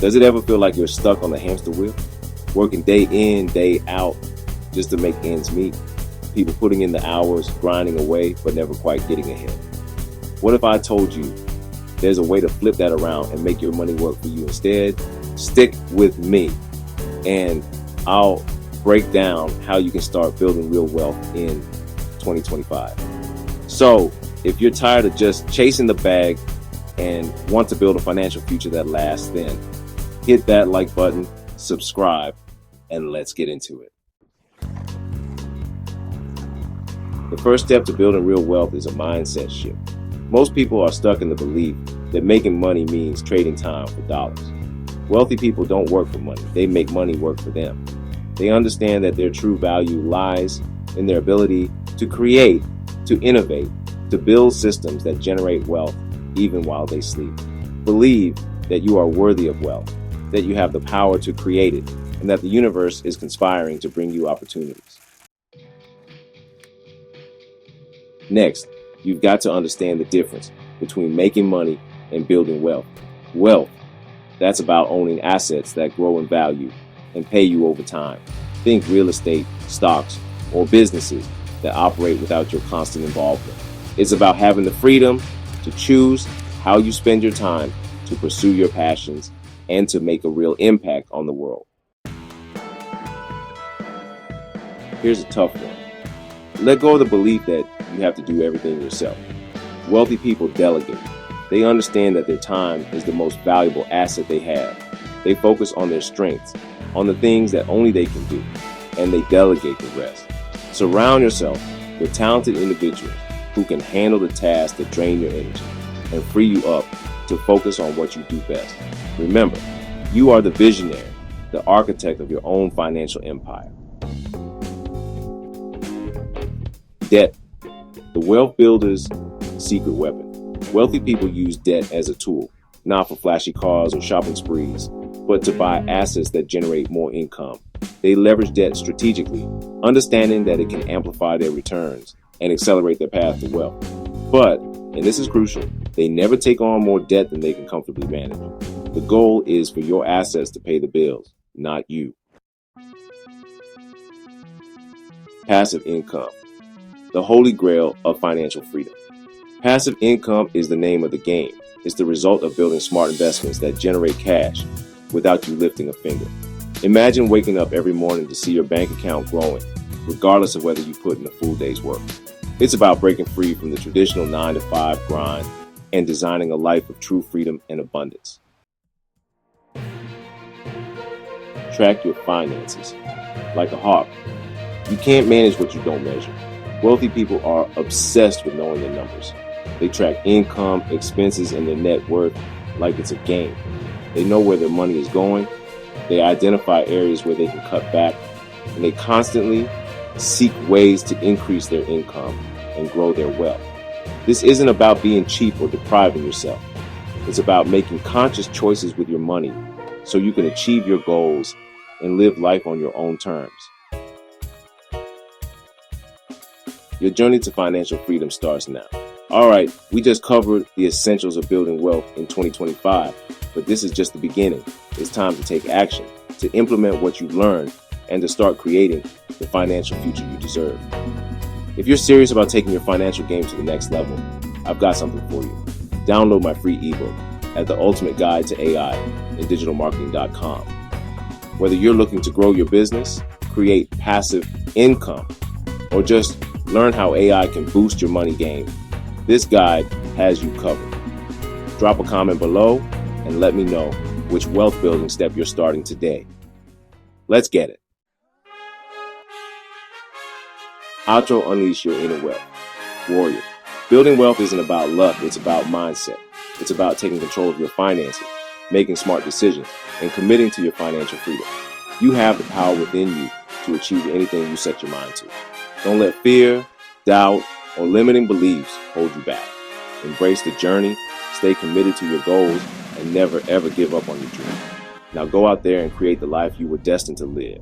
Does it ever feel like you're stuck on the hamster wheel, working day in, day out just to make ends meet? People putting in the hours, grinding away, but never quite getting ahead. What if I told you there's a way to flip that around and make your money work for you instead? Stick with me, and I'll break down how you can start building real wealth in 2025. So, if you're tired of just chasing the bag and want to build a financial future that lasts, then hit that like button, subscribe, and let's get into it. The first step to building real wealth is a mindset shift. Most people are stuck in the belief that making money means trading time for dollars. Wealthy people don't work for money. They make money work for them. They understand that their true value lies in their ability to create, to innovate, to build systems that generate wealth even while they sleep. Believe that you are worthy of wealth, that you have the power to create it, and that the universe is conspiring to bring you opportunities. Next, you've got to understand the difference between making money and building wealth. Wealth, that's about owning assets that grow in value and pay you over time. Think real estate, stocks, or businesses that operate without your constant involvement. It's about having the freedom to choose how you spend your time, to pursue your passions, and to make a real impact on the world. Here's a tough one. Let go of the belief that you have to do everything yourself. Wealthy people delegate. They understand that their time is the most valuable asset they have. They focus on their strengths, on the things that only they can do, and they delegate the rest. Surround yourself with talented individuals who can handle the tasks that drain your energy and free you up to focus on what you do best. Remember, you are the visionary, the architect of your own financial empire. Debt, the wealth builder's secret weapon. Wealthy people use debt as a tool, not for flashy cars or shopping sprees, but to buy assets that generate more income. They leverage debt strategically, understanding that it can amplify their returns and accelerate their path to wealth. But, and this is crucial, they never take on more debt than they can comfortably manage. The goal is for your assets to pay the bills, not you. Passive income, the holy grail of financial freedom. Passive income is the name of the game. It's the result of building smart investments that generate cash without you lifting a finger. Imagine waking up every morning to see your bank account growing, regardless of whether you put in a full day's work. It's about breaking free from the traditional 9-to-5 grind and designing a life of true freedom and abundance. Track your finances. Like a hawk, you can't manage what you don't measure. Wealthy people are obsessed with knowing their numbers. They track income, expenses, and their net worth like it's a game. They know where their money is going. They identify areas where they can cut back, and they constantly seek ways to increase their income and grow their wealth. This isn't about being cheap or depriving yourself. It's about making conscious choices with your money so you can achieve your goals and live life on your own terms. Your journey to financial freedom starts now. All right, we just covered the essentials of building wealth in 2025, but this is just the beginning. It's time to take action, to implement what you've learned, and to start creating the financial future you deserve. If you're serious about taking your financial game to the next level, I've got something for you. Download my free ebook at The Ultimate Guide to AI in digitalmarketing.com. Whether you're looking to grow your business, create passive income, or just learn how AI can boost your money game, this guide has you covered. Drop a comment below and let me know which wealth building step you're starting today. Let's get it. Outro Unleash Your Inner Wealth. Warrior. Building wealth isn't about luck, it's about mindset. It's about taking control of your finances, making smart decisions, and committing to your financial freedom. You have the power within you to achieve anything you set your mind to. Don't let fear, doubt, or limiting beliefs hold you back. Embrace the journey, stay committed to your goals, and never ever give up on your dream. Now go out there and create the life you were destined to live.